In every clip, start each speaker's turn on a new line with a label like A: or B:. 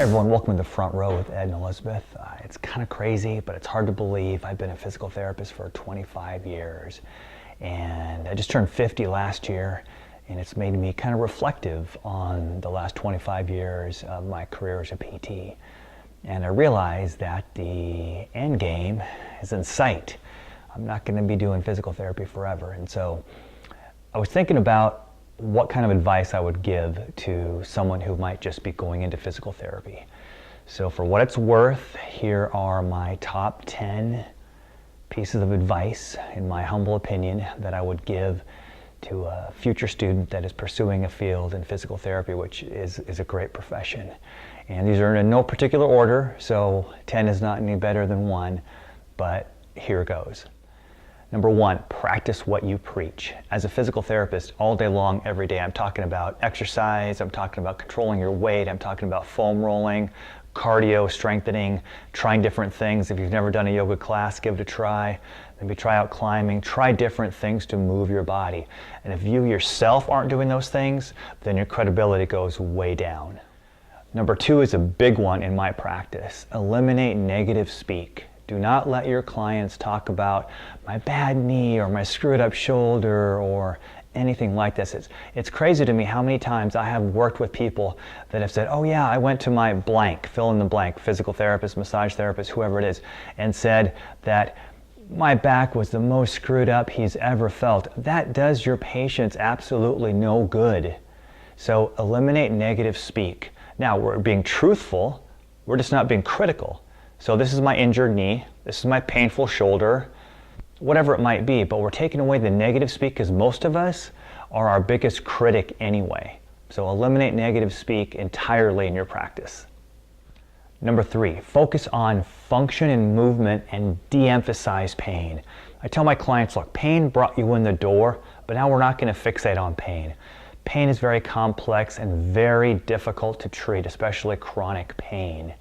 A: Hey everyone, welcome to the front row with Ed and Elizabeth. It's kind of crazy, but it's hard to believe. I've been a physical therapist for 25 years, and I just turned 50 last year, and it's made me kind of reflective on the last 25 years of my career as a PT. And I realized that the end game is in sight. I'm not going to be doing physical therapy forever, and so I was thinking about what kind of advice I would give to someone who might just be going into physical therapy. So for what it's worth, here are my top 10 pieces of advice, in my humble opinion, that I would give to a future student that is pursuing a field in physical therapy, which is a great profession. And these are in no particular order, so 10 is not any better than 1, but here goes. Number 1, practice what you preach. As a physical therapist, all day long, every day, I'm talking about exercise, I'm talking about controlling your weight, I'm talking about foam rolling, cardio, strengthening, trying different things. If you've never done a yoga class, give it a try. Maybe try out climbing, try different things to move your body. And if you yourself aren't doing those things, then your credibility goes way down. Number 2 is a big one in my practice. Eliminate negative speak. Do not let your clients talk about my bad knee or my screwed up shoulder or anything like this. It's crazy to me how many times I have worked with people that have said, oh yeah, I went to my blank, fill in the blank, physical therapist, massage therapist, whoever it is, and said that my back was the most screwed up he's ever felt. That does your patients absolutely no good. So eliminate negative speak. Now, we're being truthful, we're just not being critical. So this is my injured knee, this is my painful shoulder, whatever it might be, but we're taking away the negative speak because most of us are our biggest critic anyway. So eliminate negative speak entirely in your practice. Number 3, focus on function and movement and de-emphasize pain. I tell my clients, look, pain brought you in the door, but now we're not going to fixate on pain. Pain is very complex and very difficult to treat, especially chronic pain.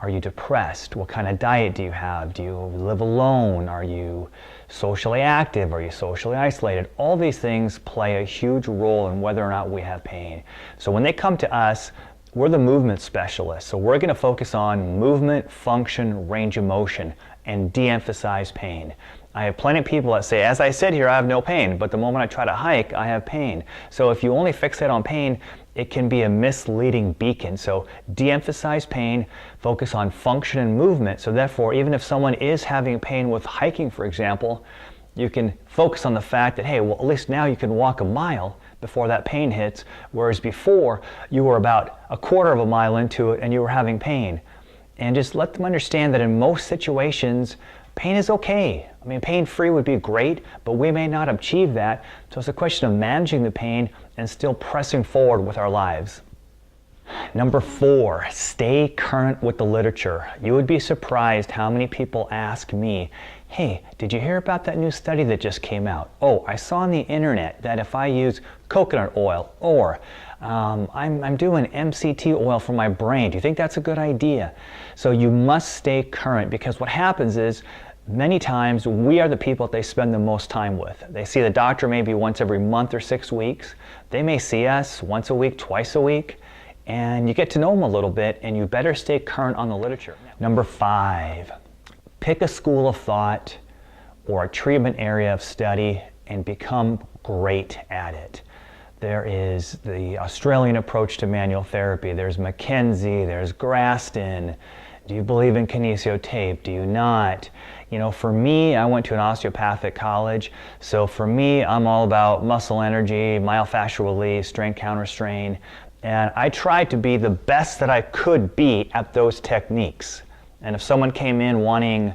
A: Are you depressed? What kind of diet do you have? Do you live alone? Are you socially active? Are you socially isolated? All these things play a huge role in whether or not we have pain. So when they come to us, we're the movement specialists. So we're going to focus on movement, function, range of motion, and de-emphasize pain. I have plenty of people that say, as I sit here, I have no pain, but the moment I try to hike, I have pain. So if you only fixate on pain, it can be a misleading beacon. So de-emphasize pain, focus on function and movement. So therefore, even if someone is having pain with hiking, for example, you can focus on the fact that, hey, well, at least now you can walk a mile before that pain hits, whereas before you were about a quarter of a mile into it and you were having pain. And just let them understand that in most situations, pain is okay. I mean, pain-free would be great, but we may not achieve that. So it's a question of managing the pain and still pressing forward with our lives. Number 4, stay current with the literature. You would be surprised how many people ask me, hey, did you hear about that new study that just came out? Oh, I saw on the internet that if I use coconut oil, or I'm doing MCT oil for my brain. Do you think that's a good idea? So you must stay current, because what happens is many times we are the people that they spend the most time with. They see the doctor maybe once every month or 6 weeks. They may see us once a week, twice a week, and you get to know them a little bit, and you better stay current on the literature. Number 5, pick a school of thought or a treatment area of study and become great at it. There is the Australian approach to manual therapy. There's McKenzie, there's Graston. Do you believe in kinesiotape? Do you not? You know, for me, I went to an osteopathic college. So for me, I'm all about muscle energy, myofascial release, strain counter strain. And I tried to be the best that I could be at those techniques. And if someone came in wanting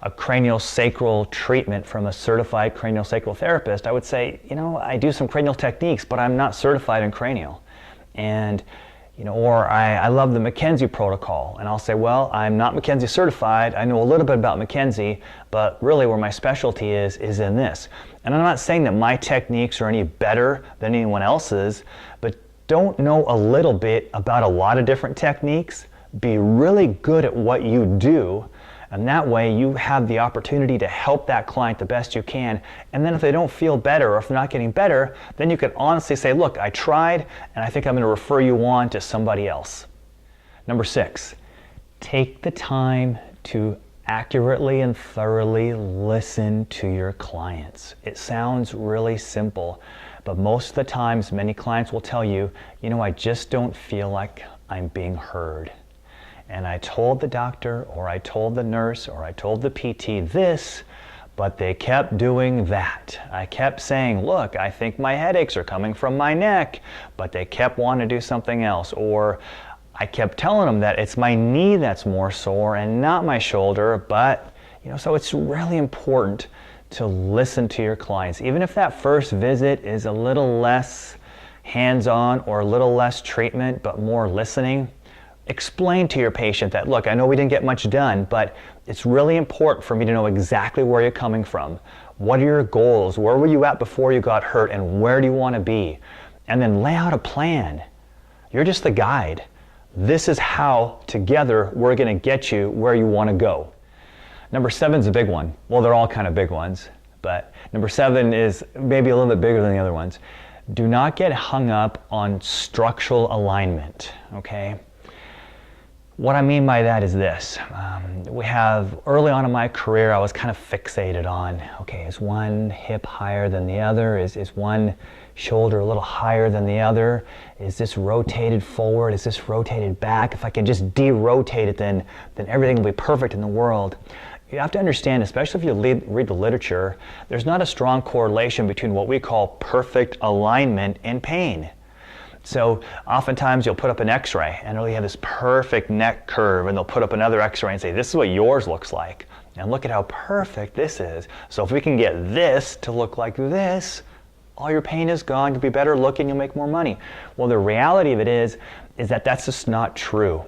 A: a craniosacral treatment from a certified craniosacral therapist, I would say, you know, I do some cranial techniques, but I'm not certified in cranial. And, you know, or I love the McKenzie protocol. And I'll say, well, I'm not McKenzie certified. I know a little bit about McKenzie, but really where my specialty is in this. And I'm not saying that my techniques are any better than anyone else's, but don't know a little bit about a lot of different techniques. Be really good at what you do, and that way you have the opportunity to help that client the best you can. And then if they don't feel better, or if they're not getting better, then you can honestly say, look, I tried, and I think I'm going to refer you on to somebody else. Number 6, take the time to accurately and thoroughly listen to your clients. It sounds really simple, but most of the times many clients will tell you, I just don't feel like I'm being heard. And I told the doctor, or I told the nurse, or I told the PT this, but they kept doing that. I kept saying, look, I think my headaches are coming from my neck, but they kept wanting to do something else. Or I kept telling them that it's my knee that's more sore and not my shoulder, but, so it's really important to listen to your clients. Even if that first visit is a little less hands-on or a little less treatment, but more listening, explain to your patient that, look, I know we didn't get much done, but it's really important for me to know exactly where you're coming from. What are your goals? Where were you at before you got hurt, and where do you want to be? And then lay out a plan. You're just the guide. This is how, together, we're going to get you where you want to go. Number 7 is a big one. Well, they're all kind of big ones, but number 7 is maybe a little bit bigger than the other ones. Do not get hung up on structural alignment, okay? What I mean by that is this. Early on in my career, I was kind of fixated on, okay, is one hip higher than the other? Is one shoulder a little higher than the other? Is this rotated forward? Is this rotated back? If I can just de-rotate it, then everything will be perfect in the world. You have to understand, especially if you read the literature, there's not a strong correlation between what we call perfect alignment and pain. So oftentimes you'll put up an x-ray and it'll have this perfect neck curve, and they'll put up another x-ray and say, this is what yours looks like. And look at how perfect this is. So if we can get this to look like this, all your pain is gone, you'll be better looking, you'll make more money. Well, the reality of it is that that's just not true,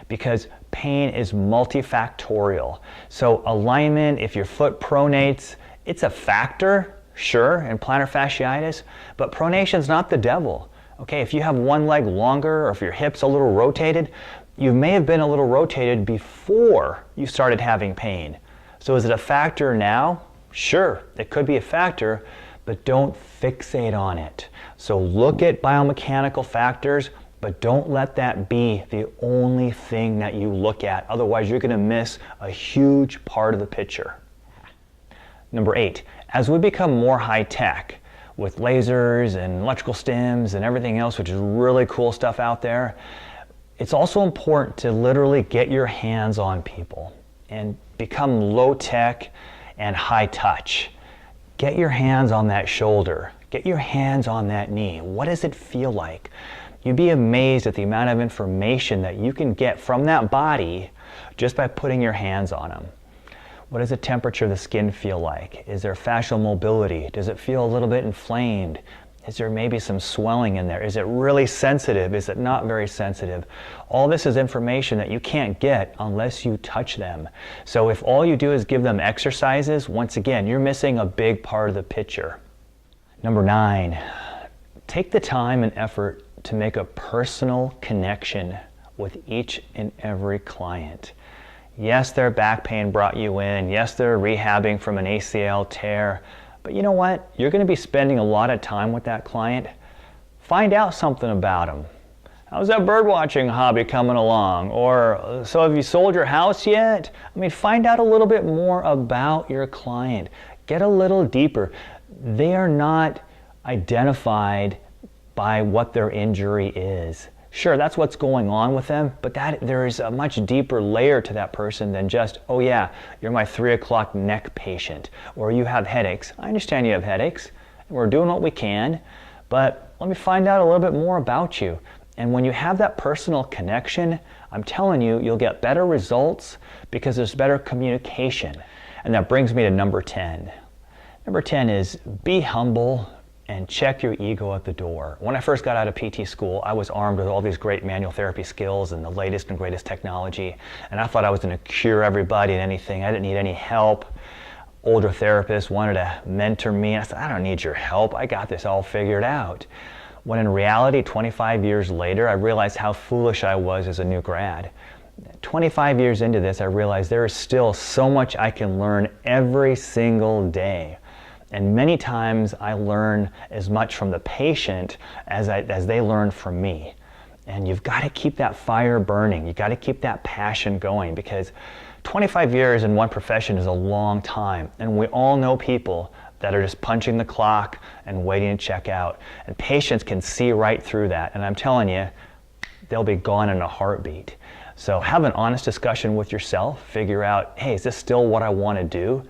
A: because pain is multifactorial. So alignment, if your foot pronates, it's a factor, sure, in plantar fasciitis, but pronation's not the devil. Okay, if you have one leg longer, or if your hip's a little rotated, you may have been a little rotated before you started having pain. So is it a factor now? Sure, it could be a factor, but don't fixate on it. So look at biomechanical factors, but don't let that be the only thing that you look at. Otherwise, you're going to miss a huge part of the picture. Number 8, as we become more high-tech, with lasers and electrical stims and everything else, which is really cool stuff out there, it's also important to literally get your hands on people and become low-tech and high-touch. Get your hands on that shoulder. Get your hands on that knee. What does it feel like? You'd be amazed at the amount of information that you can get from that body just by putting your hands on them. What does the temperature of the skin feel like? Is there fascial mobility? Does it feel a little bit inflamed? Is there maybe some swelling in there? Is it really sensitive? Is it not very sensitive? All this is information that you can't get unless you touch them. So if all you do is give them exercises, once again, you're missing a big part of the picture. Number 9, take the time and effort to make a personal connection with each and every client. Yes, their back pain brought you in. Yes, they're rehabbing from an ACL tear. But you know what? You're going to be spending a lot of time with that client. Find out something about them. How's that bird watching hobby coming along? Or, so have you sold your house yet? I mean, find out a little bit more about your client. Get a little deeper. They are not identified by what their injury is. Sure, that's what's going on with them, but there is a much deeper layer to that person than just, oh yeah, you're my 3 o'clock neck patient, or you have headaches. I understand you have headaches, and we're doing what we can, but let me find out a little bit more about you. And when you have that personal connection, I'm telling you, you'll get better results because there's better communication. And that brings me to number 10. Number 10 is be humble and check your ego at the door. When I first got out of PT school, I was armed with all these great manual therapy skills and the latest and greatest technology, and I thought I was going to cure everybody and anything. I didn't need any help. Older therapists wanted to mentor me, and I said, I don't need your help. I got this all figured out. When in reality, 25 years later, I realized how foolish I was as a new grad. 25 years into this, I realized there is still so much I can learn every single day. And many times I learn as much from the patient as they learn from me. And you've got to keep that fire burning. You've got to keep that passion going, because 25 years in one profession is a long time. And we all know people that are just punching the clock and waiting to check out. And patients can see right through that. And I'm telling you, they'll be gone in a heartbeat. So have an honest discussion with yourself. Figure out, hey, is this still what I want to do?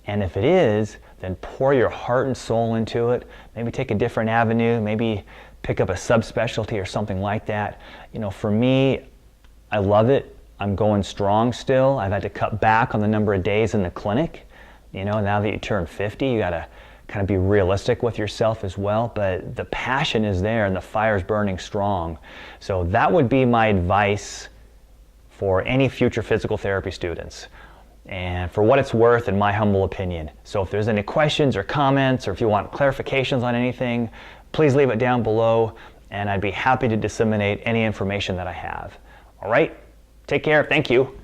A: And if it is, then pour your heart and soul into it. Maybe take a different avenue. Maybe pick up a subspecialty or something like that. You know, for me, I love it. I'm going strong still. I've had to cut back on the number of days in the clinic. You know, now that you turn 50, you got to kind of be realistic with yourself as well. But the passion is there and the fire's burning strong. So that would be my advice for any future physical therapy students. And for what it's worth, in my humble opinion. So if there's any questions or comments, or if you want clarifications on anything, please leave it down below, and I'd be happy to disseminate any information that I have. All right, take care, thank you.